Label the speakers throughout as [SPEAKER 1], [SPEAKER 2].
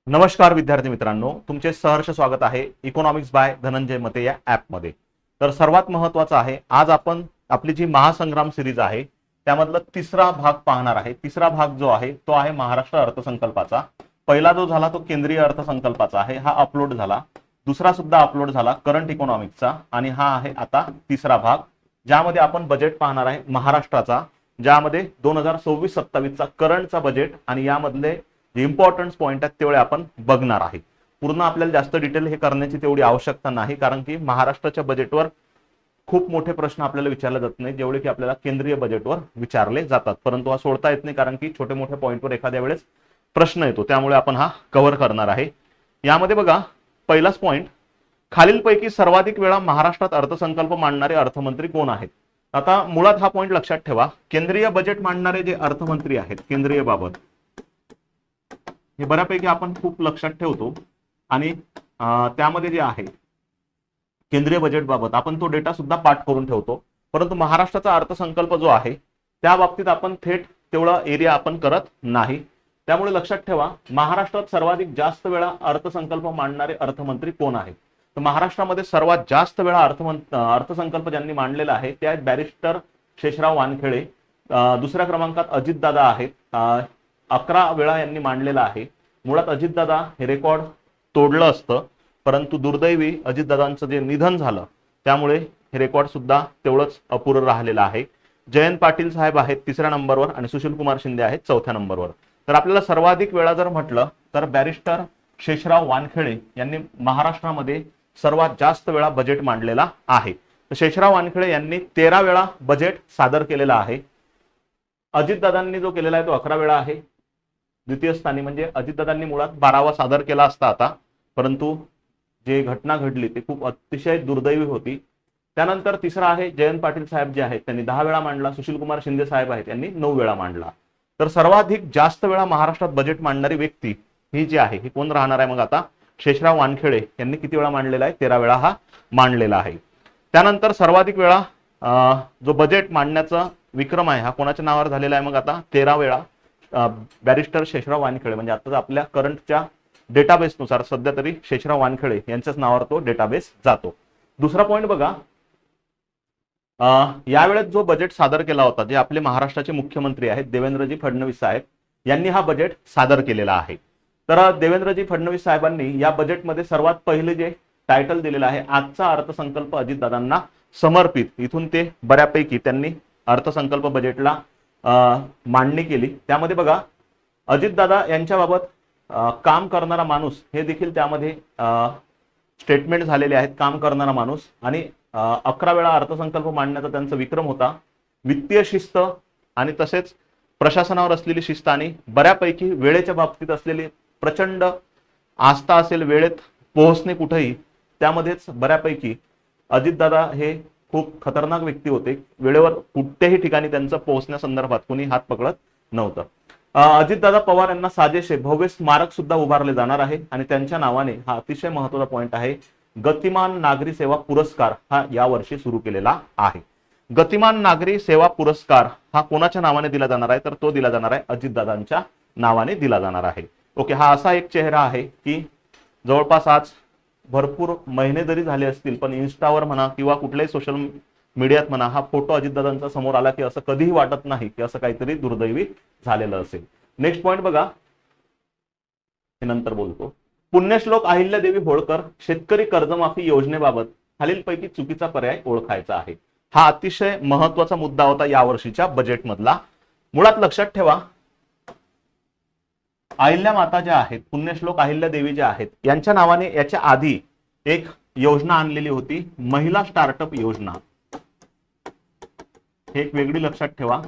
[SPEAKER 1] नमस्कार विद्यार्थी मित्रांनो, तुमचे सहर्ष स्वागत आहे इकॉनॉमिक्स बाय धनंजय मते या ॲपमध्ये। तर सर्वात महत्त्वाचं आहे, आज आपण आपली जी महासंग्राम सिरीज आहे त्यामधला तिसरा भाग पाहणार आहे। तिसरा भाग जो आहे तो आहे महाराष्ट्र अर्थसंकल्पाचा। पहिला जो झाला तो केंद्रीय अर्थसंकल्पाचा आहे, हा अपलोड झाला। दुसरा सुद्धा अपलोड झाला करंट इकॉनॉमिक्सचा, आणि हा आहे आता तिसरा भाग, ज्यामध्ये आपण बजेट पाहणार आहे महाराष्ट्राचा, ज्यामध्ये 2026-27 चा करंटचा बजेट आणि यामधले जे इम्पॉर्टंट पॉइंट आहेत तेवढे आपण बघणार आहे। पूर्ण आपल्याला जास्त डिटेल हे करण्याची तेवढी आवश्यकता नाही, कारण की महाराष्ट्राच्या बजेटवर खूप मोठे प्रश्न आपल्याला विचारले जात नाही जेवढे की आपल्याला केंद्रीय बजेटवर विचारले जातात। परंतु हा सोडता येत नाही, कारण की छोटे मोठे पॉइंटवर एखाद्या वेळेस प्रश्न येतो, त्यामुळे आपण हा कव्हर करणार आहे। यामध्ये बघा, पहिलाच पॉइंट, खालीलपैकी सर्वाधिक वेळा महाराष्ट्रात अर्थसंकल्प मांडणारे अर्थमंत्री कोण आहेत। आता मुळात हा पॉइंट लक्षात ठेवा, केंद्रीय बजेट मांडणारे जे अर्थमंत्री आहेत केंद्रीय बाबत, हे बऱ्यापैकी आपण खूप लक्षात ठेवतो, आणि त्यामध्ये जे आहे केंद्रीय बजेट बाबत आपण तो डेटा सुद्धा पाठ करून ठेवतो। परंतु महाराष्ट्राचा अर्थसंकल्प जो आहे त्या बाबतीत आपण थेट तेवढा एरिया आपण करत नाही। त्यामुळे लक्षात ठेवा, महाराष्ट्रात सर्वाधिक जास्त वेळा अर्थसंकल्प मांडणारे अर्थमंत्री कोण आहेत। तर महाराष्ट्रामध्ये सर्वात जास्त वेळा अर्थसंकल्प ज्यांनी मांडलेला आहे ते आहेत बॅरिस्टर शेषराव वानखेडे। दुसऱ्या क्रमांकात अजितदादा आहेत, 11 वेळा यांनी मांडलेला आहे। मुळात अजितदादा हे रेकॉर्ड तोडलं असतं, परंतु दुर्दैवी अजितदादांचं जे निधन झालं त्यामुळे हे रेकॉर्ड सुद्धा तेवढंच अपुरं राहिलेलं आहे। जयंत पाटील साहेब आहेत तिसऱ्या नंबरवर आणि सुशील कुमार शिंदे आहेत चौथ्या नंबरवर। तर आपल्याला सर्वाधिक वेळा जर म्हटलं तर बॅरिस्टर शेषराव वानखेडे यांनी महाराष्ट्रामध्ये सर्वात जास्त वेळा बजेट मांडलेला आहे। तर शेषराव वानखेडे यांनी 13 वेळा बजेट सादर केलेला आहे। अजितदादांनी जो केलेला आहे तो 11 वेळा आहे। द्वितीय स्थानी म्हणजे अजितदादांनी मुळात 12वा सादर केला असता आता, परंतु जे घटना घडली ती खूप अतिशय दुर्दैवी होती। त्यानंतर तिसरा आहे जयंत पाटील साहेब जे आहेत त्यांनी 10 वेळा मांडला। सुशील कुमार शिंदे साहेब आहेत यांनी 9 वेळा मांडला। तर सर्वाधिक जास्त वेळा महाराष्ट्रात बजेट मांडणारी व्यक्ती ही जी आहे ही कोण राहणार आहे मग आता? शेषराव वानखेडे यांनी किती वेळा मांडलेला आहे? 13 वेळा हा मांडलेला आहे। त्यानंतर सर्वाधिक वेळा जो बजेट मांडण्याचा विक्रम आहे हा कोणाच्या नावावर झालेला आहे मग आता? 13 वेळा बॅरिस्टर शेषराव वानखेडे, म्हणजे आता आपल्या करंटच्या डेटाबेसनुसार सध्या तरी शेषराव वानखेडे यांच्याच नावावर तो डेटाबेस जातो। दुसरा पॉइंट बघा, यावेळेस जो बजेट सादर केला होता, जे आपले महाराष्ट्राचे मुख्यमंत्री आहेत देवेंद्रजी फडणवीस साहेब यांनी हा बजेट सादर केलेला आहे। तर देवेंद्रजी फडणवीस साहेबांनी या बजेटमध्ये सर्वात पहिले जे टायटल दिलेलं आहे, आजचा अर्थसंकल्प अजितदादांना समर्पित, इथून ते बऱ्यापैकी त्यांनी अर्थसंकल्प बजेटला मांडणी केली। त्यामध्ये बघा, अजितदादा यांच्याबाबत काम करणारा माणूस हे देखील त्यामध्ये स्टेटमेंट झालेले आहेत, काम करणारा माणूस, आणि 11 वेळा अर्थसंकल्प मांडण्याचा त्यांचा विक्रम होता। वित्तीय शिस्त आणि तसेच प्रशासनावर असलेली शिस्त आणि बऱ्यापैकी वेळेच्या बाबतीत असलेली प्रचंड आस्था असेल, वेळेत पोहोचणे कुठेही, त्यामध्येच बऱ्यापैकी अजितदादा हे खूप खतरनाक व्यक्ती होते। वेळेवर कुठल्याही ठिकाणी त्यांचं पोहोचण्यासंदर्भात कोणी हात पकडत नव्हतं। अजितदादा पवार यांना साजेसे भव्य स्मारक सुद्धा उभारले जाणार आहे, आणि त्यांच्या नावाने, हा अतिशय महत्त्वाचा पॉइंट आहे, गतिमान नागरी सेवा पुरस्कार हा यावर्षी सुरू केलेला आहे। गतिमान नागरी सेवा पुरस्कार हा कोणाच्या नावाने दिला जाणार आहे? तर तो दिला जाणार आहे अजितदादांच्या नावाने दिला जाणार आहे। ओके, हा असा एक चेहरा आहे की जवळपास आज भरपूर महिने जरी झाले असतील, पण इन्स्टावर म्हणा किंवा कुठल्याही सोशल मीडियात म्हणा, हा फोटो अजितदादांचा समोर आला की असं कधीही वाटत नाही की असं काहीतरी दुर्दैवी झालेलं असेल। नेक्स्ट पॉइंट बघा, हे नंतर बोलतो। पुण्यश्लोक अहिल्यादेवी होळकर शेतकरी कर्जमाफी योजनेबाबत खालीलपैकी चुकीचा पर्याय ओळखायचा आहे। हा अतिशय महत्त्वाचा मुद्दा होता यावर्षीच्या बजेटमधला। मुळात लक्षात ठेवा, अहिल्या माता ज्या आहेत, पुण्यश्लोक अहिल्यादेवी ज्या आहेत, यांच्या नावाने याच्या आधी एक योजना आणलेली होती, महिला स्टार्टअप योजना। हे एक वेगळी लक्षात ठेवा,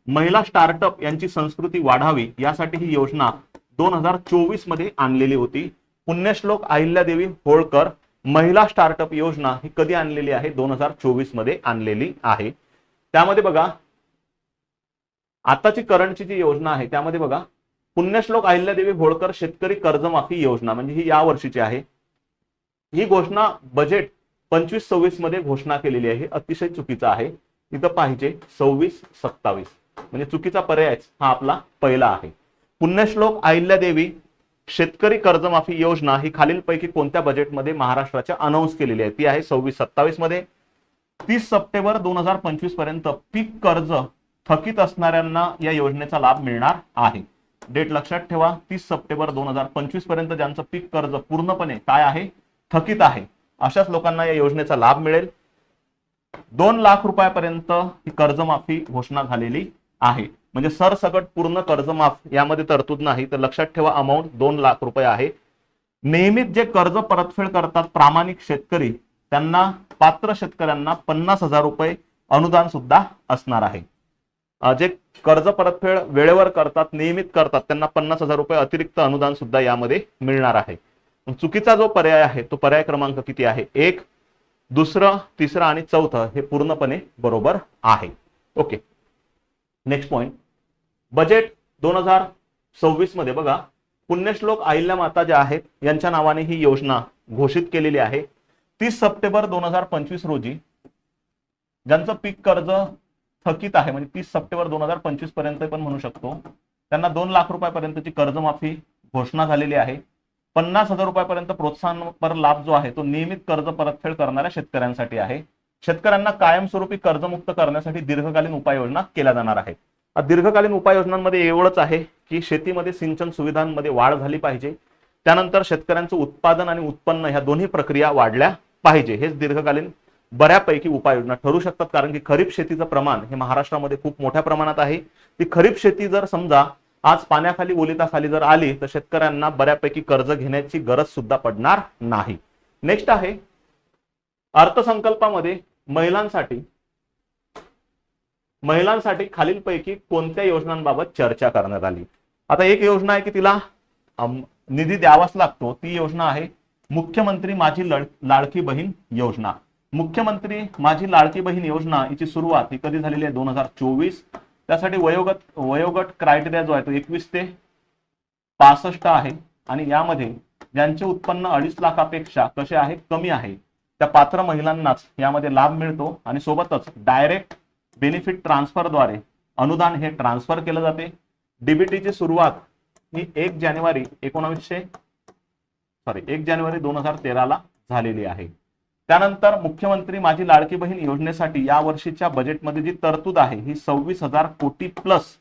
[SPEAKER 1] महिला स्टार्टअप यांची संस्कृती वाढावी यासाठी ही योजना 2024 मध्ये आणलेली होती। पुण्यश्लोक अहिल्यादेवी होळकर महिला स्टार्टअप योजना ही कधी आणलेली आहे? 2024 मध्ये आणलेली आहे। त्यामध्ये बघा, आताची करंटची जी योजना आहे त्यामध्ये बघा, पुण्यश्लोक अहिल्यादेवी होळकर शेतकरी कर्जमाफी योजना, म्हणजे ही या वर्षीची आहे। ही घोषणा बजेट 25-26 मध्ये घोषणा केलेली आहे, अतिशय चुकीचा आहे। इथं पाहिजे 26-27, म्हणजे चुकीचा पर्याय हा आपला पहिला आहे। पुण्यश्लोक अहिल्यादेवी शेतकरी कर्जमाफी योजना ही खालीलपैकी कोणत्या बजेटमध्ये महाराष्ट्राच्या अनाऊन्स केलेली आहे? ती आहे 26-27 मध्ये. 30 सप्टेंबर 2025 पर्यंत पीक कर्ज थकीत असणाऱ्यांना या योजनेचा लाभ मिळणार आहे. डेट लक्षात ठेवा, 30 सप्टेंबर 2025 पर्यंत ज्यांचं पीक कर्ज पूर्णपणे काय आहे, थकीत आहे, अशाच लोकांना या योजनेचा लाभ मिळेल. 2 लाख रुपयापर्यंत ही कर्जमाफी घोषणा झालेली आहे. म्हणजे सरसकट पूर्ण कर्जमाफ यामध्ये तरतूद नाही, तर लक्षात ठेवा अमाऊंट 2 लाख रुपये आहे. नियमित जे कर्ज परतफेड करतात प्रामाणिक शेतकरी, त्यांना पात्र शेतकऱ्यांना 50,000 रुपये अनुदान सुद्धा असणार आहे. जे कर्ज परतफेड वेळेवर करतात, नियमित करतात, त्यांना 50,000 रुपये अतिरिक्त अनुदान सुद्धा यामध्ये मिळणार आहे. चुकीचा जो पर्याय आहे तो पर्याय क्रमांक किती आहे? 1, दुसरं, तिसरं आणि चौथं हे पूर्णपणे बरोबर आहे. Okay, next point. बजेट 2026 मध्ये बघा, पुण्यश्लोक अहिल्यामाता ज्या आहेत यांच्या नावाने ही योजना घोषित केलेली आहे. 30 सप्टेंबर 2025 रोजी ज्यांचं पीक कर्ज थकीत आहे, म्हणजे 30 सप्टेंबर 2025 पर्यंत पण म्हणू शकतो, त्यांना 2 लाख रुपयापर्यंतची कर्जमाफी घोषणा झालेली आहे. 50,000 रुपयापर्यंत प्रोत्साहनपर लाभ जो आहे तो नियमित कर्ज परतफेड करणाऱ्या शेतकऱ्यांसाठी आहे. शेतकऱ्यांना कायमस्वरूपी कर्जमुक्त करण्यासाठी दीर्घकालीन उपाययोजना केल्या जाणार आहेत. दीर्घकालीन उपाययोजनांमध्ये एवढंच आहे की शेतीमध्ये सिंचन सुविधांमध्ये वाढ झाली पाहिजे, त्यानंतर शेतकऱ्यांचं उत्पादन आणि उत्पन्न ह्या दोन्ही प्रक्रिया वाढल्या पाहिजे. हेच दीर्घकालीन बऱ्यापैकी उपाययोजना ठरू शकतात, कारण की खरीप शेतीचं प्रमाण हे महाराष्ट्रामध्ये खूप मोठ्या प्रमाणात आहे. ती खरीप शेती जर समजा आज पाण्याखाली ओलिताखाली जर आली तर शेतकऱ्यांना बऱ्यापैकी कर्ज घेण्याची गरज सुद्धा पडणार नाही. नेक्स्ट आहे अर्थसंकल्पामध्ये महिलांसाठी खालीलपैकी कोणत्या योजनांबाबत चर्चा करण्यात आली? आता एक योजना आहे की तिला निधी द्यावाच लागतो, ती योजना आहे मुख्यमंत्री माझी लाडकी बहीण योजना. मुख्यमंत्री माझी लाडकी बहीण योजना हिची सुरुवात ही कधी झालेली आहे? 2024. त्यासाठी वयोगट क्रायटेरिया जो आहे तो 21 ते 65 आहे आणि यामध्ये ज्यांचे उत्पन्न 2.5 लाखापेक्षा कसे आहे, कमी आहे, त्या पात्र महिलांनाच यामध्ये लाभ मिळतो. आणि सोबतच डायरेक्ट बेनिफिट ट्रान्सफरद्वारे अनुदान हे ट्रान्सफर केलं जाते. डीबीटीची सुरुवात ही 1 जानेवारी 2013 ला झालेली आहे. त्यानंतर मुख्यमंत्री माझी लाडकी बहीण योजनेसाठी या वर्षीच्या बजेटमध्ये जी तरतूद आहे ही 26,000 कोटी प्लस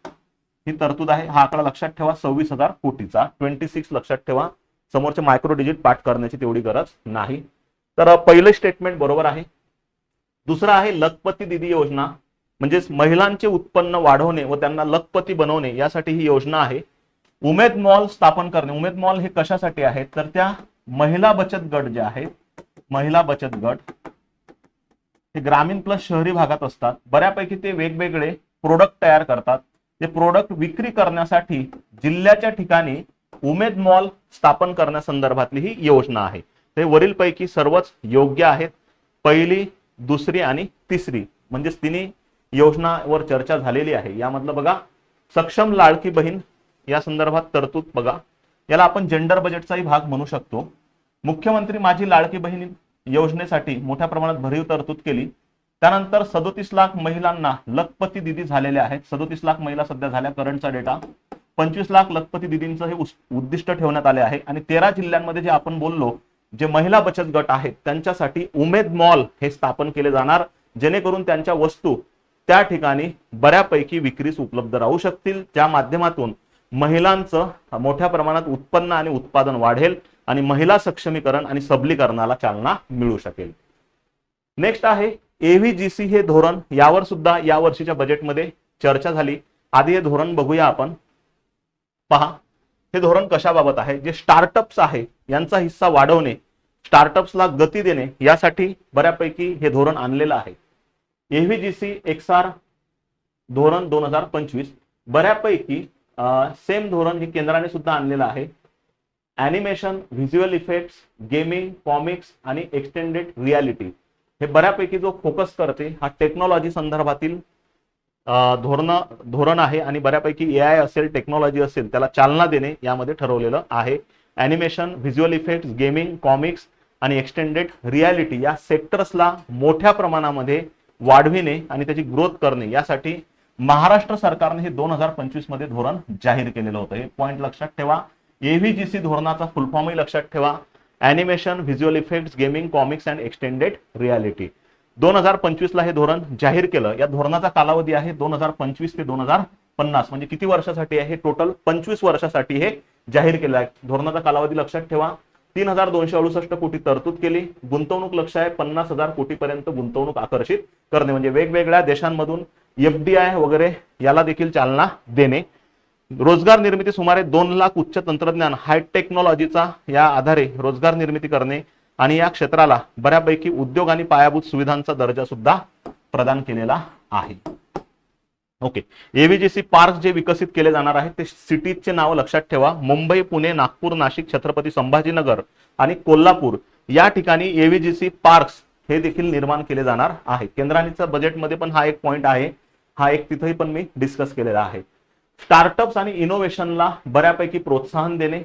[SPEAKER 1] ही तरतूद आहे. हा आकडा लक्षात ठेवा, 26,000 कोटीचा. 26 लक्षात ठेवा, समोरचे मायक्रो डिजिट पाठ करण्याची तेवढी गरज नाही. तर पहिलं स्टेटमेंट बरोबर आहे. दुसरं आहे लखपती दीदी योजना, म्हणजेच महिलांचे उत्पन्न वाढवणे व त्यांना लखपती बनवणे यासाठी ही योजना आहे. उमेद मॉल स्थापन करणे. उमेद मॉल हे कशासाठी आहेत? तर त्या महिला बचत गट जे आहेत, महिला बचत गट हे ग्रामीण प्लस शहरी भागात असतात. बऱ्यापैकी ते वेगवेगळे प्रोडक्ट तयार करतात. ते प्रोडक्ट विक्री करण्यासाठी जिल्ह्याच्या ठिकाणी उमेद मॉल स्थापन करण्यासंदर्भातली ही योजना आहे. ते वरीलपैकी सर्वच योग्य आहेत. पहिली, दुसरी आणि तिसरी म्हणजेच तिन्ही योजनावर चर्चा झालेली आहे. यामधलं बघा, सक्षम लाडकी बहीण या संदर्भात तरतूद बघा, याला आपण जेंडर बजेटचाही भाग म्हणू शकतो. मुख्यमंत्री माझी लाडकी बहीण योजनेसाठी मोठ्या प्रमाणात भरीव तरतूद केली. त्यानंतर 37 लाख महिलांना लखपती दिदी झालेल्या आहेत. 37 लाख महिला सध्या झाल्या, करंटचा डेटा. 25 लाख लखपती दिदींचं हे उद्दिष्ट ठेवण्यात आले आहे. आणि 13 जिल्ह्यांमध्ये जे आपण बोललो, जे महिला बचत गट आहेत त्यांच्यासाठी उमेद मॉल हे स्थापन केले जाणार, जेणेकरून त्यांच्या वस्तू त्या ठिकाणी बऱ्यापैकी विक्रीस उपलब्ध राहू शकतील. त्या माध्यमातून महिलांचं मोठ्या प्रमाणात उत्पन्न आणि उत्पादन वाढेल आणि महिला सक्षमीकरण आणि सबलीकरणाला चालना मिळू शकेल. नेक्स्ट आहे एव्हीजीसी हे धोरण. यावर सुद्धा या वर्षीच्या बजेटमध्ये चर्चा झाली. आधी हे धोरण बघूया आपण. पहा, हे धोरण कशाबाबत आहे? जे स्टार्टअप्स आहे यांचा हिस्सा वाढवणे, स्टार्टअप्सला गती देणे यासाठी बऱ्यापैकी हे धोरण आणलेलं आहे. एव्हीजीसी XR धोरण 2025 बऱ्यापैकी सेम धोरण हे केंद्राने सुद्धा आणलेलं आहे. Animation, visual effects, gaming, comics आणि एक्सटेंडेड रियालिटी हे बऱ्यापैकी जो फोकस करते हा टेक्नॉलॉजी संदर्भातील धोरण आहे. आणि बऱ्यापैकी AI असेल, टेक्नॉलॉजी असेल, त्याला चालना देणे यामध्ये ठरवलेलं आहे. Animation, visual effects, gaming, comics आणि एक्सटेंडेड रियालिटी या सेक्टर्सला मोठ्या प्रमाणामध्ये वाढविणे आणि त्याची ग्रोथ करणे यासाठी महाराष्ट्र सरकारने हे 2025 मध्ये धोरण जाहीर केलेलं होतं. हे पॉइंट लक्षात ठेवा. एव्हीजीसी धोरणाचा फुल फॉर्मही लक्षात ठेवा, animation, visual effects, gaming, comics and extended reality. 2025 ला हे धोरण जाहीर केलं. या धोरणाचा कालावधी आहे 2025 ते 2050, म्हणजे किती वर्षासाठी आहे? टोटल 25 वर्षासाठी हे जाहीर केलं आहे. धोरणाचा कालावधी लक्षात ठेवा. 3268 कोटी तरतूद केली. गुंतवणूक लक्ष आहे 50,000 कोटीपर्यंत गुंतवणूक आकर्षित करणे, म्हणजे वेगवेगळ्या देशांमधून FDI वगैरे याला देखील चालना देणे. रोजगार निर्मिती सुमारे 2 लाख उच्च तंत्रज्ञान हाय टेक्नॉलॉजीचा या आधारे रोजगार निर्मिती करणे आणि या क्षेत्राला बऱ्यापैकी उद्योग आणि पायाभूत सुविधांचा दर्जा सुद्धा प्रदान केलेला आहे. ओके, एव्हीजीसी पार्क जे विकसित केले जाणार आहे ते सिटीजचे नाव लक्षात ठेवा. मुंबई, पुणे, नागपूर, नाशिक, छत्रपती संभाजीनगर आणि कोल्हापूर या ठिकाणी एव्हीजीसी पार्क्स हे देखील निर्माण केले जाणार आहे. केंद्राच्या बजेटमध्ये पण हा एक पॉइंट आहे, हा एक तिथेही पण मी डिस्कस केलेला आहे. स्टार्टअप्स आणि इनोव्हेशनला बऱ्यापैकी प्रोत्साहन देणे.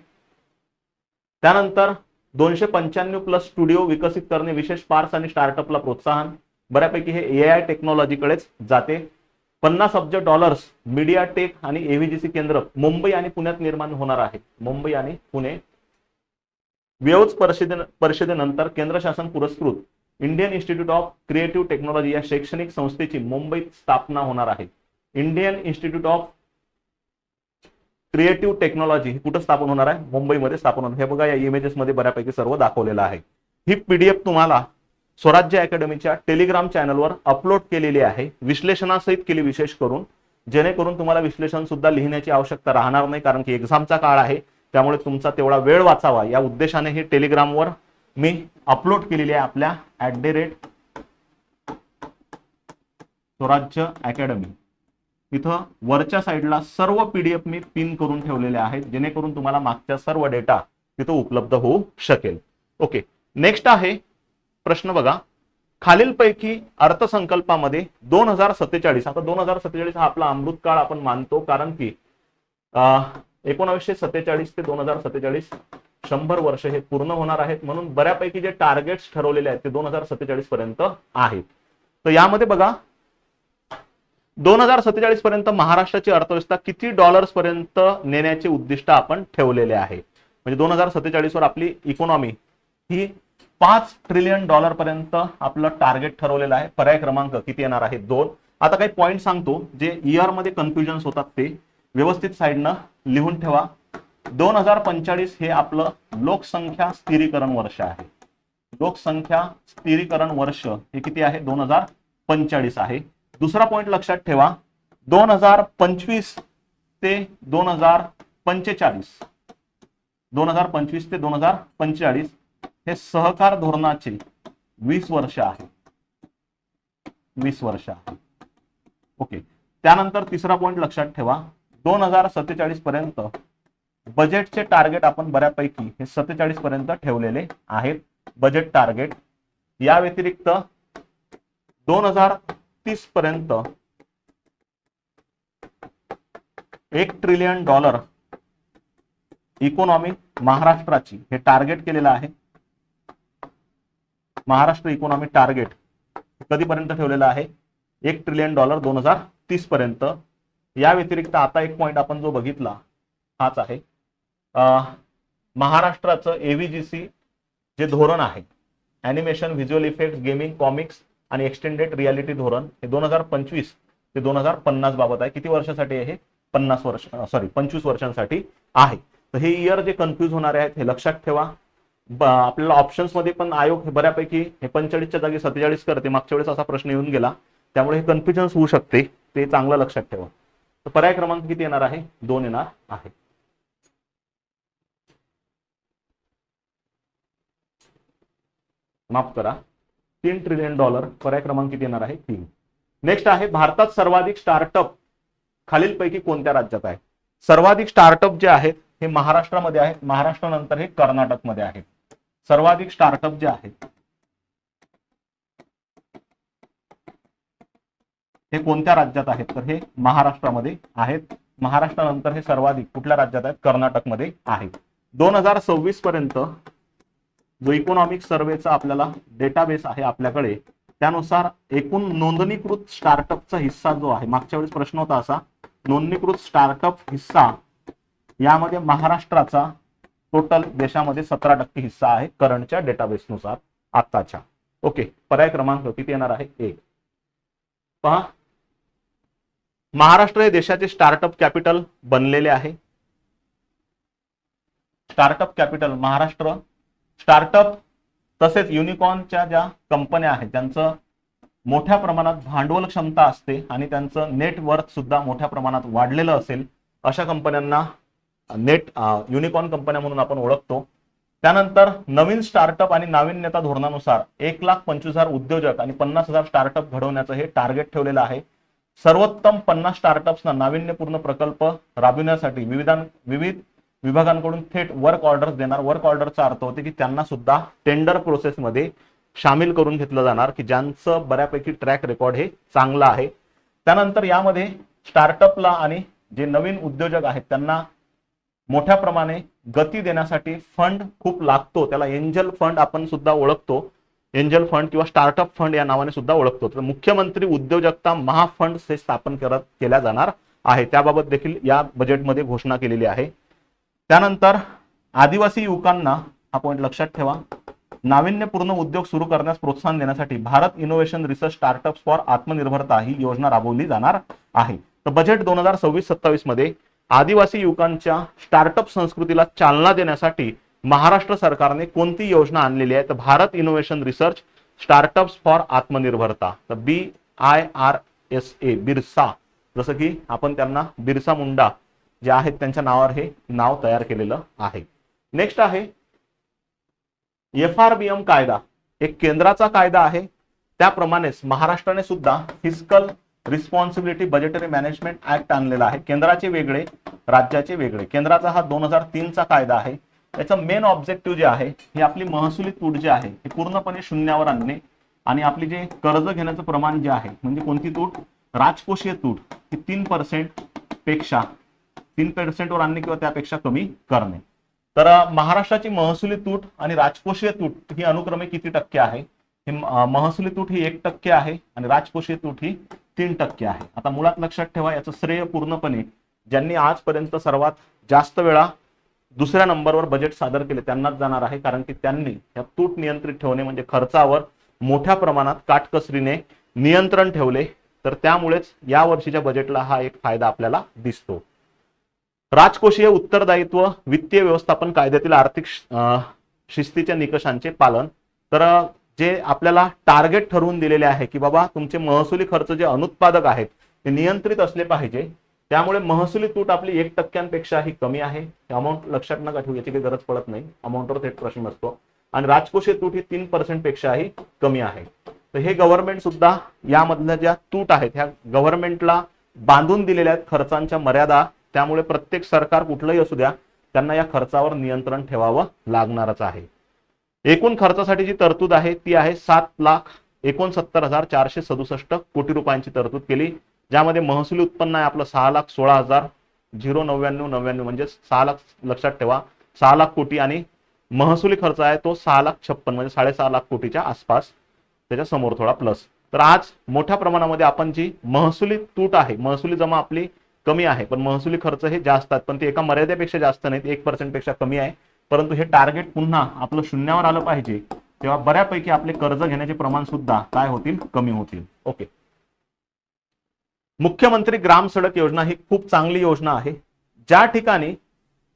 [SPEAKER 1] त्यानंतर 295+ स्टुडिओ विकसित करणे, विशेष पार्क्स आणि स्टार्टअपला प्रोत्साहन. बऱ्यापैकी हे AI टेक्नॉलॉजीकडेच जाते. $50 अब्ज मीडिया टेक आणि एव्हीजीसी केंद्र मुंबई आणि पुण्यात निर्माण होणार आहे. मुंबई आणि पुणे. वेओज परिषदेनंतर केंद्र शासन पुरस्कृत Indian institute of creative technology या शैक्षणिक संस्थेची मुंबईत स्थापना होणार आहे. Indian institute of creative technology कुठं स्थापन होणार आहे? मुंबईमध्ये स्थापन होणार. हे बघा या इमेजेस मध्ये बऱ्यापैकी सर्व दाखवलेलं आहे. ही PDF तुम्हाला स्वराज्य अकॅडमीच्या टेलिग्राम चॅनलवर अपलोड केलेली आहे, विश्लेषणासहित केली विशेष करून, जेणेकरून तुम्हाला विश्लेषण सुद्धा लिहिण्याची आवश्यकता राहणार नाही, कारण की एक्झामचा काळ आहे. त्यामुळे तुमचा तेवढा वेळ वाचावा या उद्देशाने ही टेलिग्रामवर मी अपलोड केलेली आहे आपल्या @स्वराज्य अकॅडमी. इथं वरच्या साईडला सर्व PDF मी पिन करून ठेवलेले आहेत, जेणेकरून तुम्हाला मागच्या सर्व डेटा तिथं उपलब्ध होऊ शकेल. ओके, नेक्स्ट आहे प्रश्न बघा. खालीलपैकी अर्थसंकल्पामध्ये 2047, आता 2047 हा आपला अमृतकाळ आपण मानतो, कारण की 1947 ते 2047 100 वर्ष हे पूर्ण होणार आहेत. म्हणून बऱ्यापैकी जे टार्गेट्स ठरवलेले आहेत ते 2047 पर्यंत आहेत. तर यामध्ये बघा 2047 पर्यंत महाराष्ट्राची अर्थव्यवस्था किती डॉलर्स पर्यंत नेण्याचे उद्दिष्ट आपण ठेवलेले आहे. म्हणजे 2047 वर आपली इकॉनॉमी ही $5 ट्रिलियन पर्यंत आपलं टार्गेट ठरवलेलं आहे. पर्याय क्रमांक किती येणार आहे? 2. आता काही पॉइंट सांगतो जे इयर मध्ये कन्फ्युजन्स होतात ते व्यवस्थित साईडनं लिहून ठेवा. 2045 हे आपलं लोकसंख्या स्थिरीकरण वर्ष आहे. लोकसंख्या स्थिरीकरण वर्ष हे किती आहे? 2045 आहे. दुसरा पॉइंट लक्षात ठेवा, 2025 ते 2045, 2025 ते 2045 हे सहकार धोरणाचे 20 वर्ष आहे. 20 वर्ष आहे. ओके, त्यानंतर तिसरा पॉइंट लक्षात ठेवा, 2047 पर्यंत बजेटचे टार्गेट आपण बऱ्यापैकी हे 47 पर्यंत ठेवलेले आहेत बजेट टार्गेट. या व्यतिरिक्त 2030 पर्यंत $1 ट्रिलियन इकॉनॉमी महाराष्ट्राची हे टार्गेट केलेलं आहे. महाराष्ट्र इकॉनॉमी टार्गेट कधीपर्यंत ठेवलेलं आहे? $1 ट्रिलियन 2030 पर्यंत. या व्यतिरिक्त आता एक पॉइंट आपण जो बघितला हाच आहे, महाराष्ट्राचं एव्हीजीसी जे धोरण आहे, animation, visual effects, gaming, comics आणि एक्सटेंडेड रियालिटी धोरण हे 2025 ते 2050 बाबत आहे. किती वर्षासाठी आहे? 25 वर्षांसाठी आहे. तर हे इयर जे कन्फ्यूज होणारे आहेत हे लक्षात ठेवा. आपल्याला ऑप्शन्स मध्ये पण आयोग हे बऱ्यापैकी हे 45च्या जागी 47 करते. मागच्या वेळेस असा प्रश्न येऊन गेला, त्यामुळे हे कन्फ्युजन्स होऊ शकते, ते चांगलं लक्षात ठेवा. तर पर्याय क्रमांक किती येणार आहे? 2 येणार आहे. माफ करा, $3 ट्रिलियन. पर्याय क्रमांक किती येणार आहे? 3. नेक्स्ट आहे, भारतात सर्वाधिक स्टार्टअप खालीलपैकी कोणत्या राज्यात आहे? सर्वाधिक स्टार्टअप जे आहेत हे महाराष्ट्रामध्ये आहेत. महाराष्ट्रानंतर हे कर्नाटकमध्ये आहेत. सर्वाधिक स्टार्टअप जे आहेत हे कोणत्या राज्यात आहेत? तर हे महाराष्ट्रामध्ये आहेत. महाराष्ट्रानंतर हे सर्वाधिक कुठल्या राज्यात आहेत? कर्नाटकमध्ये आहेत. 2026 पर्यंत जो इकॉनॉमिक सर्वेचा आपल्याला डेटाबेस आहे आपल्याकडे, त्यानुसार एकूण नोंदणीकृत स्टार्टअपचा हिस्सा जो आहे, मागच्या वेळेस प्रश्न होता असा, नोंदणीकृत स्टार्टअप हिस्सा यामध्ये महाराष्ट्राचा टोटल देशामध्ये 17% हिस्सा आहे करंटच्या डेटाबेसनुसार आत्ताच्या. ओके, पर्याय क्रमांक किती येणार आहे? 1. पहा, महाराष्ट्र हे देशाचे स्टार्टअप कॅपिटल बनलेले आहे. Startup capital Maharashtra. स्टार्टअप तसेच युनिकॉर्नच्या ज्या कंपन्या आहेत त्यांचं मोठ्या प्रमाणात भांडवल क्षमता असते आणि त्यांचं नेटवर्थ सुद्धा मोठ्या प्रमाणात वाढलेलं असेल अशा कंपन्यांना युनिकॉर्न कंपन्या म्हणून आपण ओळखतो. त्यानंतर नवीन स्टार्टअप आणि नाविन्यता धोरणानुसार 1,25,000 उद्योजक आणि 50,000 स्टार्टअप घडवण्याचं हे टार्गेट ठेवलेलं आहे. सर्वोत्तम 50 स्टार्टअप्सना नाविन्यपूर्ण प्रकल्प राबविण्यासाठी विविध विभागांकडून थेट वर्क ऑर्डर्स देणार. वर्क ऑर्डरचा अर्थ होते की त्यांना सुद्धा टेंडर प्रोसेसमध्ये सामील करून घेतलं जाणार की ज्यांचं बऱ्यापैकी ट्रॅक रेकॉर्ड हे चांगलं आहे. त्यानंतर यामध्ये स्टार्टअपला आणि जे नवीन उद्योजक आहेत त्यांना मोठ्या प्रमाणे गती देण्यासाठी फंड खूप लागतो. त्याला एंजल फंड आपण सुद्धा ओळखतो. एंजल फंड किंवा स्टार्टअप फंड या नावाने सुद्धा ओळखतो. तर मुख्यमंत्री उद्योजकता महाफंड हे स्थापन केल्या जाणार आहे. त्याबाबत देखील या बजेटमध्ये घोषणा केलेली आहे. त्यानंतर आदिवासी युवकांना हा पॉईंट लक्षात ठेवा, नाविन्यपूर्ण उद्योग सुरू करण्यास प्रोत्साहन देण्यासाठी Bharat innovation research startups for आत्मनिर्भरता ही योजना राबवली जाणार आहे. तर बजेट 2026-27 मध्ये आदिवासी युवकांच्या स्टार्टअप संस्कृतीला चालना देण्यासाठी महाराष्ट्र सरकारने कोणती योजना आणलेली आहे? तर Bharat innovation research startups for आत्मनिर्भरता, तर BIRSA, बिरसा, जसं की आपण त्यांना बिरसा मुंडा जे आहेत त्यांच्या नावावर हे नाव तयार केलेलं आहे. नेक्स्ट आहे FRBM कायदा. एक केंद्राचा कायदा आहे. त्याप्रमाणेच महाराष्ट्राने सुद्धा fiscal responsibility budgetary management act आणलेला आहे. केंद्राचे वेगळे, राज्याचे वेगळे. केंद्राचा हा 2003 चा कायदा आहे. त्याचं मेन ऑब्जेक्टिव्ह जे आहे हे आपली महसुली तूट जी आहे हे पूर्णपणे शून्यावर आणणे आणि आपली जे कर्ज घेण्याचं प्रमाण जे आहे म्हणजे कोणती तूट? राजकोषीय तूट ही 3% पेक्षा 3% वर आणणे किंवा त्यापेक्षा कमी करणे. तर महाराष्ट्राची महसुली तूट आणि राजकोषीय तूट ही अनुक्रमे किती टक्के आहे? महसुली तूट ही 1% आहे आणि राजकोषीय तूट ही 3% आहे. आता मुळात लक्षात ठेवा, याचं श्रेय पूर्णपणे ज्यांनी आजपर्यंत सर्वात जास्त वेळा दुसऱ्या नंबरवर बजेट सादर केले त्यांनाच जाणार आहे. कारण की त्यांनी या तूट नियंत्रित ठेवणे म्हणजे खर्चावर मोठ्या प्रमाणात काटकसरीने नियंत्रण ठेवले. तर त्यामुळेच या वर्षीच्या बजेटला हा एक फायदा आपल्याला दिसतो. राजकोषीय उत्तरदायित्व वित्तीय व्यवस्थापन कायद्यातील आर्थिक शिस्तीच्या निकषांचे पालन. तर जे आपल्याला टार्गेट ठरवून दिलेले आहे की बाबा तुमचे महसुली खर्च जे अनुत्पादक आहेत ते नियंत्रित असले पाहिजे. त्यामुळे महसुली तूट आपली 1% ही कमी आहे. अमाऊंट लक्षात नका ठेवू, याची काही गरज पडत नाही, अमाऊंटवर थेट प्रश्न नसतो. आणि राजकोषीय तूट ही 3% पेक्षाही कमी आहे. तर हे गव्हर्नमेंट सुद्धा यामधल्या ज्या तूट आहेत ह्या गव्हर्नमेंटला बांधून दिलेल्या आहेत खर्चांच्या मर्यादा. त्यामुळे प्रत्येक सरकार कुठलंही असू द्या त्यांना या खर्चावर नियंत्रण ठेवावं लागणारच आहे. एकूण खर्चासाठी जी तरतूद आहे ती आहे 7,69,467 कोटी रुपयांची तरतूद केली. ज्यामध्ये महसुली उत्पन्न आहे आपलं 6,16,099 म्हणजे 6 लाख, लक्षात ठेवा 6 लाख कोटी, आणि महसुली खर्च आहे तो 6,56,000 म्हणजे 6.5 लाख कोटीच्या आसपास, त्याच्या समोर थोडा प्लस. तर आज मोठ्या प्रमाणामध्ये आपण जी महसुली तूट आहे, महसुली जमा आपली कमी आहे पण महसुली खर्च हे जास्त आहेत, पण ते एका मर्यादेपेक्षा जास्त नाहीत, 1% पेक्षा कमी आहे. परंतु हे टार्गेट पुन्हा आपलं शून्यावर आलं पाहिजे तेव्हा बऱ्यापैकी आपले कर्ज घेण्याचे प्रमाण सुद्धा काय होतील? कमी होतील. ओके. मुख्यमंत्री ग्राम सडक योजना ही खूप चांगली योजना आहे. ज्या ठिकाणी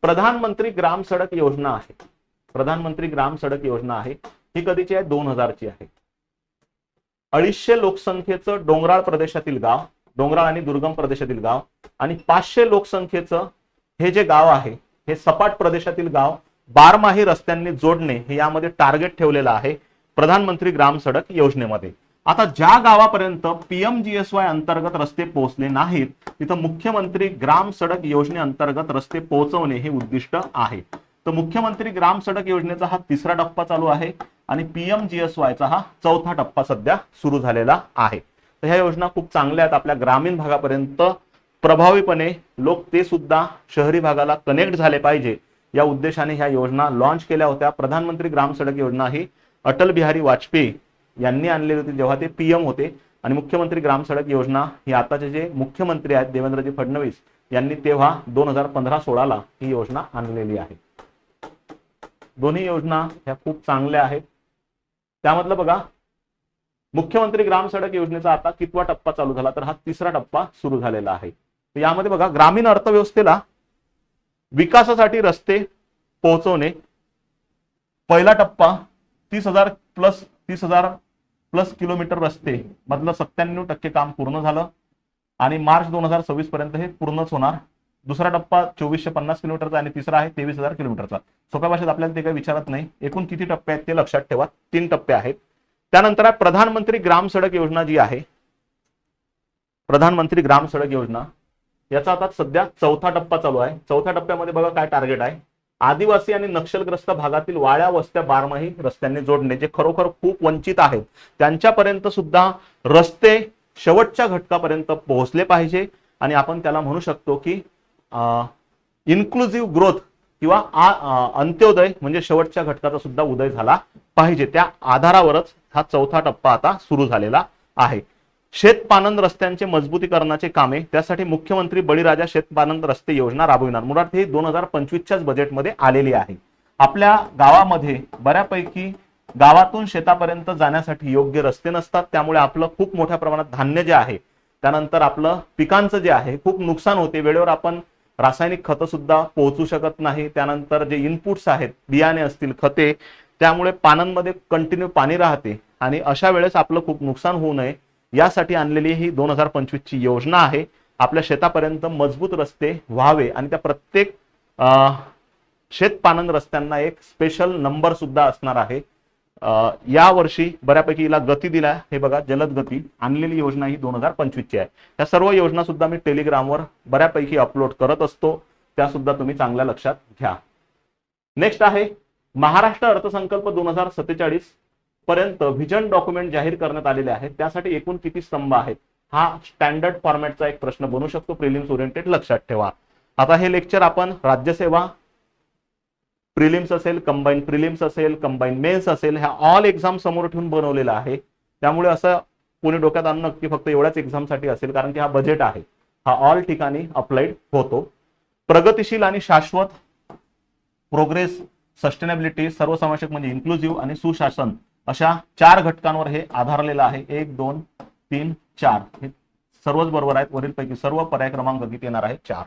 [SPEAKER 1] प्रधानमंत्री ग्राम सडक योजना आहे, प्रधानमंत्री ग्राम सडक योजना आहे ही कधीची आहे? 2000 ची आहे. 250 लोकसंख्येचं डोंगराळ प्रदेशातील गाव, डोंगराळ आणि दुर्गम प्रदेशातील गाव, आणि 500 लोकसंख्येचं हे जे गाव आहे हे सपाट प्रदेशातील गाव बारमाही रस्त्यांनी जोडणे हे यामध्ये टार्गेट ठेवलेलं आहे प्रधानमंत्री ग्राम सडक योजनेमध्ये. आता ज्या गावापर्यंत PMGSY अंतर्गत रस्ते पोहोचले नाहीत तिथं मुख्यमंत्री ग्राम सडक योजनेअंतर्गत रस्ते पोहोचवणे हे उद्दिष्ट आहे. तर मुख्यमंत्री ग्राम सडक योजनेचा हा 3रा टप्पा चालू आहे आणि PMGSY चा हा 4था टप्पा सध्या सुरू झालेला आहे. तर ह्या योजना खूप चांगल्या आहेत. आपल्या ग्रामीण भागापर्यंत प्रभावीपणे लोक ते सुद्धा शहरी भागाला कनेक्ट झाले पाहिजे या उद्देशाने ह्या योजना लॉन्च केल्या होत्या. प्रधानमंत्री ग्राम सडक योजना ही अटल बिहारी वाजपेयी यांनी आणलेली होती जेव्हा ते PM होते, आणि मुख्यमंत्री ग्राम सडक योजना ही आताचे जे मुख्यमंत्री आहेत देवेंद्रजी फडणवीस यांनी तेव्हा 2015-16 ला ही योजना आणलेली आहे. दोन्ही योजना ह्या खूप चांगल्या आहेत. त्यामधलं बघा, मुख्यमंत्री ग्राम सडक योजनेचा आता कितवा टप्पा चालू झाला, तर हा तिसरा टप्पा सुरू झालेला आहे. तर यामध्ये बघा, ग्रामीण अर्थव्यवस्थेला विकासासाठी रस्ते पोहोचवणे, पहिला टप्पा 30,000 किलोमीटर रस्ते मधलं 97% काम पूर्ण झालं आणि मार्च 2026 पर्यंत हे पूर्णच होणार. दुसरा टप्पा 2450 किलोमीटरचा आणि तिसरा आहे 23,000 किलोमीटरचा. सोप्या भाषेत आपल्याला ते काही विचारत नाही. एकूण किती टप्पे आहेत ते लक्षात ठेवा, 3 टप्पे आहेत. त्यानंतर आहे प्रधानमंत्री ग्राम सडक योजना जी आहे, प्रधानमंत्री ग्राम सडक योजना याचा आता सध्या चौथा टप्पा चालू आहे. चौथ्या टप्प्यामध्ये बघा काय टार्गेट आहे, आदिवासी आणि नक्षलग्रस्त भागातील वाड्या वस्त्या बारमाही रस्त्यांनी जोडणे, जे खरोखर खूप वंचित आहेत त्यांच्यापर्यंत सुद्धा रस्ते शेवटच्या घटकापर्यंत पोहोचले पाहिजे. आणि आपण त्याला म्हणू शकतो की इन्क्लुझिव्ह ग्रोथ किंवा अंत्योदय, म्हणजे शेवटच्या घटकाचा सुद्धा उदय झाला पाहिजे. त्या आधारावरच हा चौथा टप्पा आता सुरू झालेला आहे. शेतपानंद रस्त्यांचे मजबूतीकरणाचे कामे, त्यासाठी मुख्यमंत्री बळीराजा शेतपानंद रस्ते योजना राबविणार. मुळात ही 2025च्याच बजेटमध्ये आलेली आहे. आपल्या गावामध्ये बऱ्यापैकी गावातून शेतापर्यंत जाण्यासाठी योग्य रस्ते नसतात, त्यामुळे आपलं खूप मोठ्या प्रमाणात धान्य जे आहे, त्यानंतर आपलं पिकांचं जे आहे खूप नुकसान होते. वेळेवर आपण रासायनिक खतं सुद्धा पोहोचू शकत नाही. त्यानंतर जे इनपुट्स आहेत, बियाणे असतील, खते, त्यामुळे पानांमध्ये कंटिन्यू पाणी राहते आणि अशा वेळेस आपलं खूप नुकसान होऊ नये यासाठी आणलेली ही 2025ची योजना आहे. आपल्या शेतापर्यंत मजबूत रस्ते व्हावे आणि त्या प्रत्येक शेतपानंद रस्त्यांना एक स्पेशल नंबर सुद्धा असणार आहे. या वर्षी बऱ्यापैकी हिला गती दिला. हे बघा, जलद गती आणलेली योजना ही 2025ची आहे. या सर्व योजना सुद्धा मी टेलिग्रामवर बऱ्यापैकी अपलोड करत असतो, त्या सुद्धा तुम्ही चांगल्या लक्षात घ्या. नेक्स्ट आहे महाराष्ट्र अर्थसंकल्प 2047 पर्यंत व्हिजन डॉक्युमेंट जाहीर करण्यात आलेले आहेत. त्यासाठी एकूण किती स्तंभ आहेत, हा स्टँडर्ड फॉर्मॅटचा एक प्रश्न बनू शकतो, प्रिलिम्स ओरिएंटेड, लक्षात ठेवा. आता हे लेक्चर आपण राज्यसेवा प्रिलिम्स असेल, कंबाईन प्रिलिम्स असेल, कंबाईन मेन्स असेल, ह्या ऑल एक्झाम समोर ठेवून बनवलेला आहे. त्यामुळे असं कोणी डोक्यात आणणं की फक्त एवढ्याच एक्झामसाठी असेल, कारण की हा बजेट आहे, हा ऑल ठिकाणी अप्लाइड होतो. प्रगतिशील आणि शाश्वत, प्रोग्रेस, सस्टेनेबिलिटी, सर्वसमावेशक म्हणजे इन्क्लुझिव्ह आणि सुशासन, अशा 4 घटकांवर हे आधारलेलं आहे. 1 2 3 4 हे सर्वच बरोबर आहेत. वरीलपैकी सर्व पर्याय क्रमांक किती येणार आहे, 4.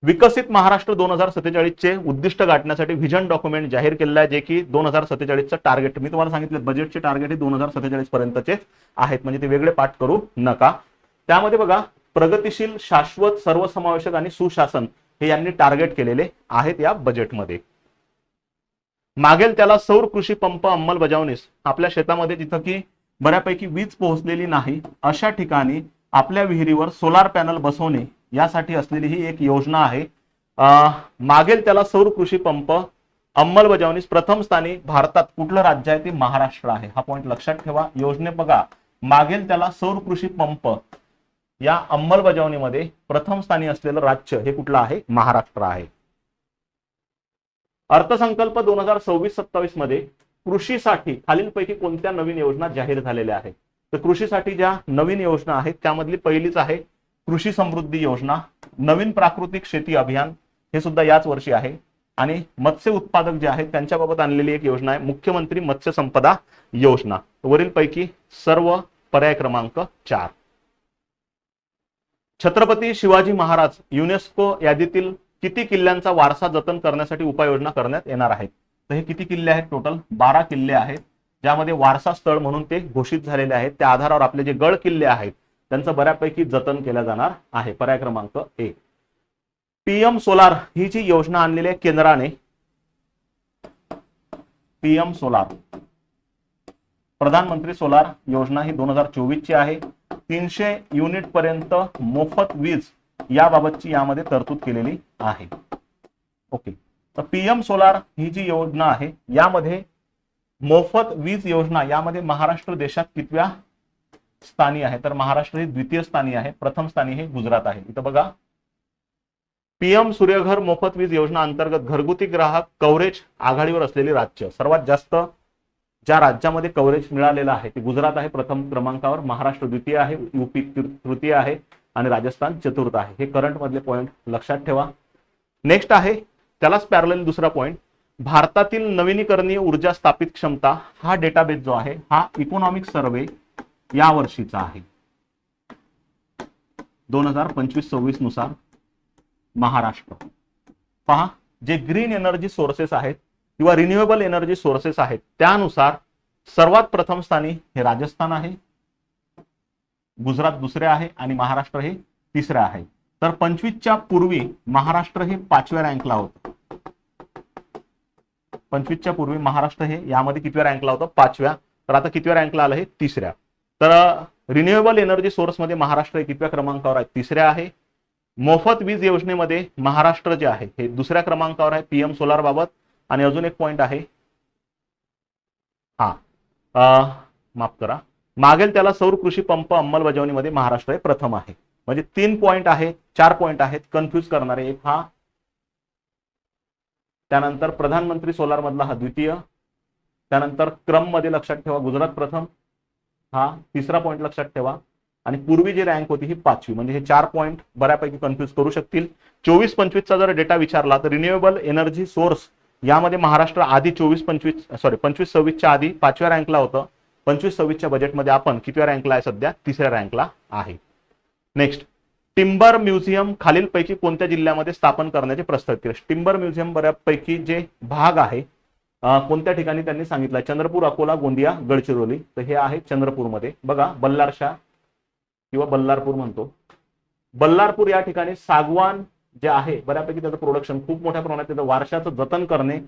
[SPEAKER 1] विकसित महाराष्ट्र 2047 चे उद्दिष्ट गाठण्यासाठी व्हिजन डॉक्युमेंट जाहीर केलेलं आहे, जे की 2047चं टार्गेट, मी तुम्हाला सांगितलं बजेटचे टार्गेट हे 2047 पर्यंतचे आहेत, म्हणजे ते वेगळे पाठ करू नका. त्यामध्ये बघा, प्रगतिशील, शाश्वत, सर्वसमावेशक आणि सुशासन हे यांनी टार्गेट केलेले आहेत या बजेटमध्ये. मागेल त्याला सौर कृषी पंप अंमलबजावणीस, आपल्या शेतामध्ये जिथं की बऱ्यापैकी वीज पोहोचलेली नाही अशा ठिकाणी आपल्या विहिरीवर सोलार पॅनल बसवणे यासाठी असलेली ही एक योजना आहे. मागेल त्याला सौर कृषी पंप अंमलबजावणीस प्रथम स्थानी भारतात कुठलं राज्य आहे, ते महाराष्ट्र आहे. हा पॉईंट लक्षात ठेवा. योजने बघा, मागेल त्याला सौर कृषी पंप या अंमलबजावणीमध्ये प्रथम स्थानी असलेलं राज्य हे कुठलं आहे, महाराष्ट्र आहे. अर्थसंकल्प 2026-27 मध्ये कृषीसाठी खालीलपैकी कोणत्या नवीन योजना जाहीर झालेल्या आहेत, तर कृषीसाठी ज्या नवीन योजना आहेत त्यामधली पहिलीच आहे कृषी समृद्धी योजना. नवीन प्राकृतिक शेती अभियान हे सुद्धा याच वर्षी आहे. आणि मत्स्य उत्पादक जे आहेत त्यांच्याबाबत आणलेली एक योजना आहे मुख्यमंत्री मत्स्य संपदा योजना. वरीलपैकी सर्व पर्याय क्रमांक 4. छत्रपती शिवाजी महाराज युनेस्को यादीतील किती किल्ल्यांचा वारसा जतन करण्यासाठी उपाययोजना करण्यात येणार आहेत, तर हे किती किल्ले आहेत, टोटल 12 किल्ले आहेत, ज्यामध्ये वारसा स्थळ म्हणून ते घोषित झालेले आहेत. त्या आधारावर आपले जे गड किल्ले आहेत त्यांचं बऱ्यापैकी जतन केलं जाणार आहे. पर्याय क्रमांक 1. पीएम सोलार ही जी योजना आणलेली आहे केंद्राने, पीएम सोलार, प्रधानमंत्री सोलार योजना ही 2024 ची आहे. 300 युनिट पर्यंत मोफत वीज याबाबतची यामध्ये तरतूद केलेली आहे. ओके, तर पीएम सोलार ही जी योजना आहे यामध्ये मोफत वीज योजना, यामध्ये महाराष्ट्र देशात कितव्या स्थानी आहे, तर महाराष्ट्र ही द्वितीय स्थानी आहे. प्रथम स्थानी हे गुजरात आहे. इथं बघा, पीएम सूर्यघर मोफत वीज योजना अंतर्गत घरगुती ग्राहक कव्हरेज आघाडीवर असलेली राज्य, सर्वात जास्त ज्या राज्यामध्ये कव्हरेज मिळालेलं आहे ते गुजरात आहे प्रथम क्रमांकावर, महाराष्ट्र द्वितीय आहे, यूपी तृतीय आहे आणि राजस्थान चतुर्थ आहे. हे करंट मधले पॉइंट लक्षात ठेवा. नेक्स्ट आहे त्यालाच पॅरलल दुसरा पॉइंट, भारतातील नवीनीकरणीय ऊर्जा स्थापित क्षमता हा डेटाबेस जो आहे हा इकॉनॉमिक सर्वे या वर्षीचा आहे 2025-26 नुसार महाराष्ट्र. पहा, जे ग्रीन एनर्जी सोर्सेस आहेत किंवा रिन्युएबल एनर्जी सोर्सेस आहेत त्यानुसार सर्वात प्रथम स्थानी हे राजस्थान आहे, गुजरात दुसरे आहे आणि महाराष्ट्र हे तिसरे आहे. तर 25च्या पूर्वी महाराष्ट्र हे 5व्या रँकला होतं. 25च्या पूर्वी महाराष्ट्र हे यामध्ये कितव्या रँकला होतं? 5व्या. तर आता कितव्या रँकला आलं? हे तिसऱ्या. तर रिन्युएबल एनर्जी सोर्स मध्ये महाराष्ट्र हे कितव्या क्रमांकावर आहे? तिसऱ्या आहे. मोफत वीज योजनेमध्ये महाराष्ट्र जे आहे हे दुसऱ्या क्रमांकावर आहे पीएम सोलार बाबत. आणि अजून एक पॉइंट आहे, माफ करा, मागेल त्याला सौर कृषी पंप अंमलबजावणीमध्ये महाराष्ट्र हे प्रथम आहे. म्हणजे 3 पॉइंट आहेत, 4 पॉइंट आहेत कन्फ्यूज करणारे. एक हा, त्यानंतर प्रधानमंत्री सोलार मधला हा द्वितीय, त्यानंतर क्रम मध्ये लक्षात ठेवा गुजरात प्रथम, हा तिसरा पॉइंट लक्षात ठेवा, आणि पूर्वी जी रँक होती ही 5वी. म्हणजे हे 4 पॉइंट बऱ्यापैकी कन्फ्यूज करू शकतील. 24-25चा जर डेटा विचारला तर रिन्युएबल एनर्जी सोर्स यामध्ये महाराष्ट्र आधी 25-26च्या आधी 5व्या रँकला होतं. 25-26च्या बजेटमध्ये आपण कितव्या रँकला आहे? सध्या तिसऱ्या रँकला आहे. नेक्स्ट, टिंबर म्युझियम खालीलपैकी कोणत्या जिल्ह्यामध्ये स्थापन करण्याचे प्रस्तावित केले? टिंबर म्युझियम बऱ्यापैकी जे भाग आहे कोणत्या ठिकाणी त्यांनी सांगितलं? चंद्रपूर, अकोला, गोंदिया, गडचिरोली. तर हे आहे चंद्रपूरमध्ये. बघा, बल्लारशाह किंवा बल्लारपूर म्हणतो. बल्लारपूर या ठिकाणी सागवान जे आहे बऱ्यापैकी त्याचं प्रोडक्शन खूप मोठ्या प्रमाणात, त्याचं वारशाचं जतन करणे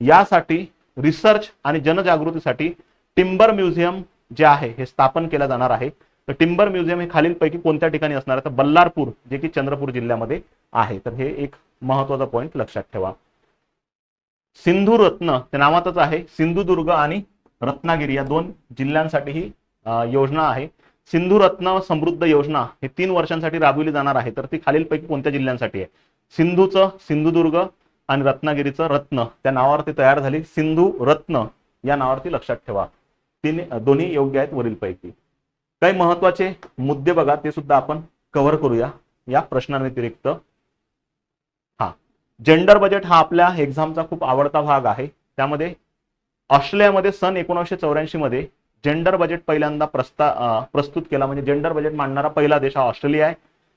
[SPEAKER 1] यासाठी रिसर्च आणि जनजागृतीसाठी टिंबर म्युझियम जे आहे हे स्थापन केलं जाणार आहे. तर टिंबर म्युझियम हे खालीलपैकी कोणत्या ठिकाणी असणार आहे? तर बल्लारपूर, जे की चंद्रपूर जिल्ह्यामध्ये आहे. तर हे एक महत्वाचा पॉइंट लक्षात ठेवा. सिंधू रत्न ते नावातच आहे. सिंधुदुर्ग आणि रत्नागिरी या 2 जिल्ह्यांसाठी ही योजना आहे. सिंधू रत्न समृद्ध योजना हे 3 वर्षांसाठी राबविली जाणार आहे. तर ती खालीलपैकी कोणत्या जिल्ह्यांसाठी आहे? सिंधूचं सिंधुदुर्ग आणि रत्नागिरीचं रत्न त्या नावावरती तयार झाली. सिंधू रत्न या नावावरती लक्षात ठेवा. दोन्ही योग्य आहेत वरीलपैकी. काही महत्वाचे मुद्दे बघा, ते सुद्धा आपण कव्हर करूया या प्रश्नांव्यतिरिक्त. जेंडर बजेट हा आपल्या एक्झामचा खूप आवडता भाग आहे. त्यामध्ये ऑस्ट्रेलियामध्ये सन 1984 मध्ये जेंडर बजेट पहिल्यांदा प्रस्तुत केला. म्हणजे जेंडर बजेट मांडणारा पहिला देश हा ऑस्ट्रेलिया आहे.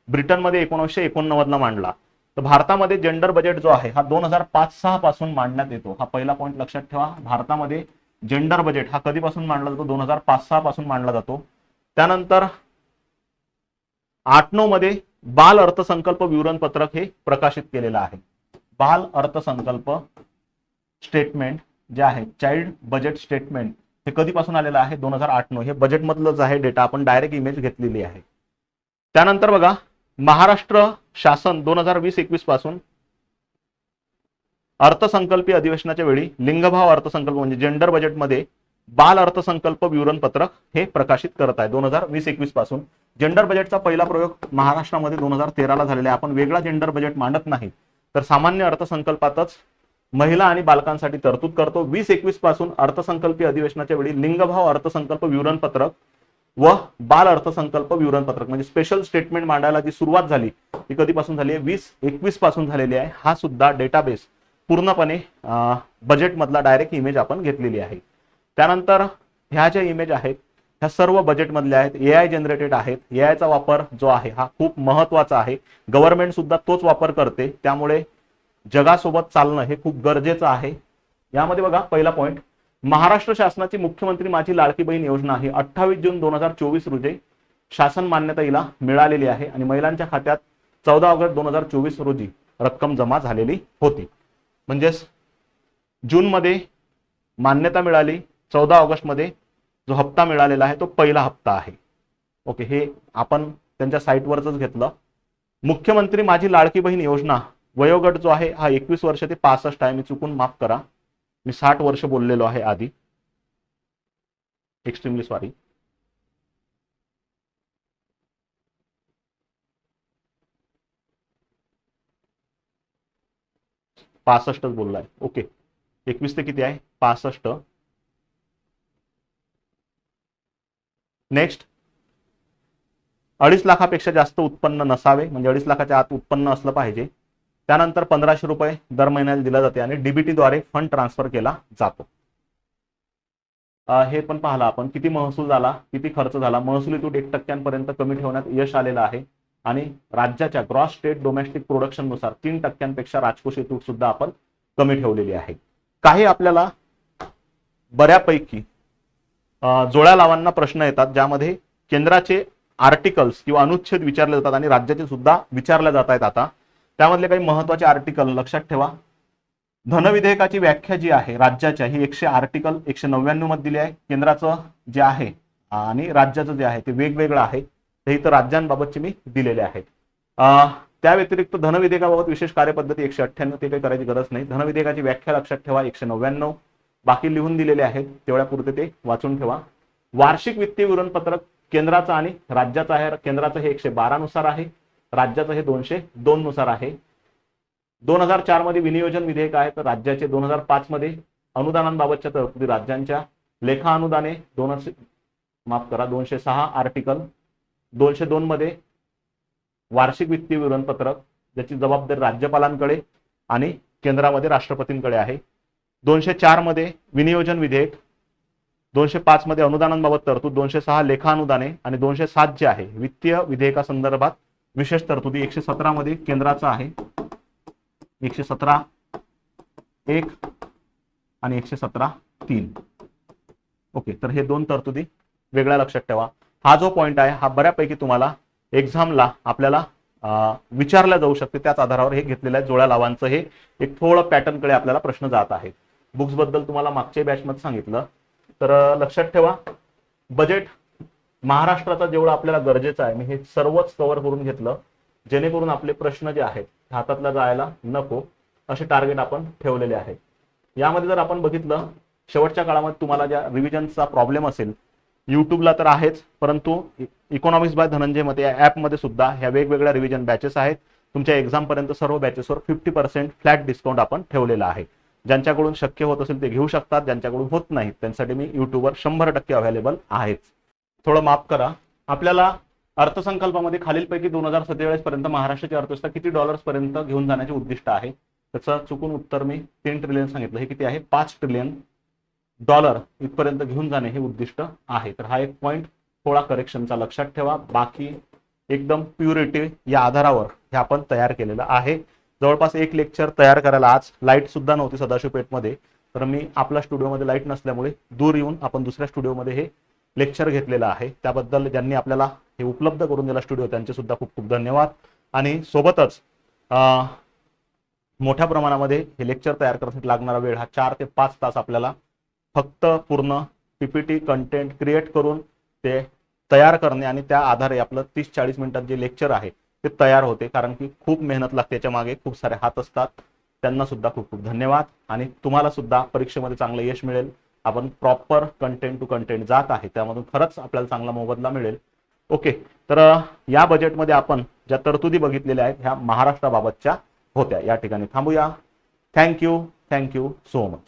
[SPEAKER 1] ब्रिटनमध्ये 1989ला मांडला. तर भारतामध्ये जेंडर बजेट जो आहे हा 2005-06 पासून मांडण्यात येतो. हा पहिला पॉइंट लक्षात ठेवा. भारतामध्ये जेंडर बजेट हा कधीपासून मांडला जातो? 2005-06 पासून मांडला जातो. त्यानंतर 8-9 मध्ये बाल अर्थसंकल्प विवरणपत्रक हे प्रकाशित केलेलं आहे. बाल अर्थसंकल्प स्टेटमेंट जे आहे, चाइल्ड बजेट स्टेटमेंट, हे कधीपासून आलेलं आहे? 2008-09. हे बजेट मधलंच आहे डेटा, आपण डायरेक्ट इमेज घेतलेली आहे. त्यानंतर बघा, महाराष्ट्र शासन 2020-21 पासून अर्थसंकल्पीय अधिवेशनाच्या वेळी लिंगभाव अर्थसंकल्प म्हणजे जेंडर बजेटमध्ये बाल अर्थसंकल्प विवरणपत्रक हे प्रकाशित करत आहे 2020-21 पासून. जेंडर बजेटचा पहिला प्रयोग महाराष्ट्रामध्ये 2013ला झालेला आहे. आपण वेगळा जेंडर बजेट मांडत नाही, तर सामान्य अर्थसंकल्पातच महिला आणि बालकांसाठी तरतूद करतो. 20-21 पासून अर्थसंकल्पीय अधिवेशनाच्या वेळी लिंगभाव अर्थसंकल्प विवरणपत्रक व बाल अर्थसंकल्प विवरणपत्रक म्हणजे स्पेशल स्टेटमेंट मांडायला जी सुरुवात झाली ती कधीपासून झाली आहे? 20-21 पासून झालेली आहे. हा सुद्धा डेटाबेस पूर्णपणे बजेट मधला डायरेक्ट इमेज आपण घेतलेली आहे. त्यानंतर ह्या ज्या इमेज आहेत ह्या सर्व बजेट मधल्या आहेत, एआय जनरेटेड आहेत. एआयचा वापर जो आहे हा खूप महत्वाचा आहे. गव्हर्नमेंट सुद्धा तोच वापर करते, त्यामुळे जगासोबत चालणं हे खूप गरजेचं आहे. यामध्ये बघा, पहिला पॉइंट, महाराष्ट्र शासनाची मुख्यमंत्री माझी लाडकी बहीण योजना ही 28 जून 2024 रोजी शासन मान्यता हिला मिळालेली आहे आणि महिलांच्या खात्यात 14 ऑगस्ट 2024 रोजी रक्कम जमा झालेली होती. म्हणजेच जून मध्ये मान्यता मिळाली, 14 ऑगस्ट मध्ये जो हप्ता मिळालेला आहे तो पहिला हप्ता आहे. ओके, हे आपण त्यांच्या साईटवरच घेतलं. मुख्यमंत्री माझी लाडकी बहीण योजना वयोगट जो आहे हा 21 वर्ष ते 65 आहे. मी चुकून माफ करा, मी 60 वर्ष बोललेलो आहे आधी, एक्स्ट्रीमली सॉरी. पासष्टच बोललाय. ओके, 21 ते किती आहे? 65. नेक्स्ट, 2.5 लाखापेक्षा जास्त उत्पन्न नसावे, म्हणजे 2.5 लाखाच्या आत उत्पन्न असलं पाहिजे. त्यानंतर 1500 रुपये दर महिन्याला दिला जाते आणि डीबीटी द्वारे फंड ट्रान्सफर केला जातो. हे पण पाहिलं आपण किती महसूल झाला, किती खर्च झाला. महसुली तूट 1% कमी ठेवण्यात यश आलेलं आहे आणि राज्याच्या ग्रॉस स्टेट डोमेस्टिक प्रोडक्शन नुसार 3% राजकोषीय तूट सुद्धा आपण कमी ठेवलेली आहे. काही आपल्याला बऱ्यापैकी जोड्या लावांना प्रश्न येतात ज्यामध्ये केंद्राचे आर्टिकल्स किंवा अनुच्छेद विचारले जातात आणि राज्याचे सुद्धा विचारले जात आहेत. आता त्यामधले काही महत्वाचे आर्टिकल लक्षात ठेवा. धनविधेयकाची व्याख्या जी आहे राज्याच्या ही 199 मध्ये दिली आहे. केंद्राचं जे आहे आणि राज्याचं जे आहे ते वेगवेगळं आहे. ते इथं राज्यांबाबतचे मी दिलेले आहेत. त्या व्यतिरिक्त धनविधेयकाबाबत विशेष कार्यपद्धती 198 ते काही करायची गरज नाही. धनविधेयकाची व्याख्या लक्षात ठेवा 199. बाकी लिहून दिलेले आहेत तेवढ्या पुरते ते वाचून ठेवा. वार्षिक वित्तीय विवरणपत्रक केंद्राचं आणि राज्याचं आहे. केंद्राचं हे 112 नुसार आहे, राज्याचं हे 202 नुसार आहे. 2004 मध्ये विनियोजन विधेयक आहे तर राज्याचे 2005 मध्ये अनुदानांबाबतच्या तरतुदी राज्यांच्या लेखा अनुदाने 206 आर्टिकल 202 मध्ये वार्षिक वित्तीय विवरणपत्रक ज्याची जबाबदारी राज्यपालांकडे आणि केंद्रामध्ये राष्ट्रपतींकडे आहे. 204 मध्ये विनियोजन विधेयक, 205 मध्ये अनुदानांबाबत तरतूद, 206 लेखा अनुदाने आणि 207 जे आहे वित्तीय विधेयकासंदर्भात विशेष तरतुदी. 117 मध्ये केंद्राचा आहे, 117(1) आणि 117(3). ओके, तर हे दोन तरतुदी वेगळ्या लक्षात ठेवा. हा जो पॉइंट आहे हा बऱ्यापैकी तुम्हाला एक्झामला आपल्याला विचारला जाऊ शकते. त्याच आधारावर हे घेतलेलं आहे. जोड्या लावांचं हे एक थोडं पॅटर्नकडे आपल्याला प्रश्न जात आहेत. बुक्स बद्दल तुम्हाला मागच्या बॅचमध्ये सांगितलं. तर लक्षात ठेवा बजेट महाराष्ट्राचा जेवढं आपल्याला गरजेचं आहे मी हे सर्वच कव्हर करून घेतलं जेणेकरून आपले प्रश्न जे आहेत हातातला जायला नको असे टार्गेट आपण ठेवलेले आहेत. यामध्ये जर आपण बघितलं शेवटच्या काळामध्ये तुम्हाला ज्या रिव्हिजनचा प्रॉब्लेम असेल युट्यूबला तर आहेच, परंतु इकॉनॉमिक्स बाय धनंजय मते या ॲपमध्ये सुद्धा ह्या वेगवेगळ्या रिव्हिजन बॅचेस आहेत. तुमच्या एक्झाम पर्यंत सर्व बॅचेसवर 50% फ्लॅट डिस्काउंट आपण ठेवलेला आहे. ज्यांच्याकडून शक्य होत असेल ते घेऊ शकतात, ज्यांच्याकडून होत नाही त्यांच्यासाठी मी युट्यूबवर 100% अवेलेबल आहेच. थोडं माफ करा. आपल्याला अर्थसंकल्पामध्ये खालीलपैकी 2047 पर्यंत महाराष्ट्राची अर्थव्यवस्था किती डॉलर्स पर्यंत घेऊन जाण्याचे उद्दिष्ट आहे. त्याचं चुकून उत्तर मी 3 ट्रिलियन सांगितलं. हे किती आहे? 5 ट्रिलियन डॉलर इथपर्यंत घेऊन जाणे हे उद्दिष्ट आहे. तर हा एक पॉइंट थोडा करेक्शनचा लक्षात ठेवा. बाकी एकदम प्युरिटी या आधारावर हे आपण तयार केलेलं आहे. जवळपास एक लेक्चर तयार करायला आज लाईट सुद्धा नव्हती सदाशिवपेठमध्ये, तर मी आपल्या स्टुडिओमध्ये लाईट नसल्यामुळे दूर येऊन आपण दुसऱ्या स्टुडिओमध्ये हे लेक्चर घेतलेलं आहे. त्याबद्दल ज्यांनी आपल्याला हे उपलब्ध करून दिला स्टुडिओ त्यांचे सुद्धा खूप खूप धन्यवाद. आणि सोबतच मोठ्या प्रमाणामध्ये हे लेक्चर तयार करण्यासाठी लागणारा वेळ हा 4 ते 5 तास आपल्याला फक्त पूर्ण पीपीटी कंटेंट क्रिएट करून ते तयार करणे आणि त्या आधारे आपलं 30-40 मिनिटात जे लेक्चर आहे ते तयार होते. कारण की खूप मेहनत लागते, त्याच्या मागे खूप सारे हात असतात. त्यांना सुद्धा खूप खूप धन्यवाद. आणि तुम्हाला सुद्धा परीक्षेमध्ये चांगलं यश मिळेल. आपण प्रॉपर कंटेंट टू कंटेंट जात आहे, त्यामधून खरंच आपल्याला चांगला मोबदला मिळेल. ओके, तर या बजेटमध्ये आपण ज्या तरतुदी बघितलेल्या आहेत ह्या महाराष्ट्राबाबतच्या होत्या. या ठिकाणी थांबूया. Thank you so much.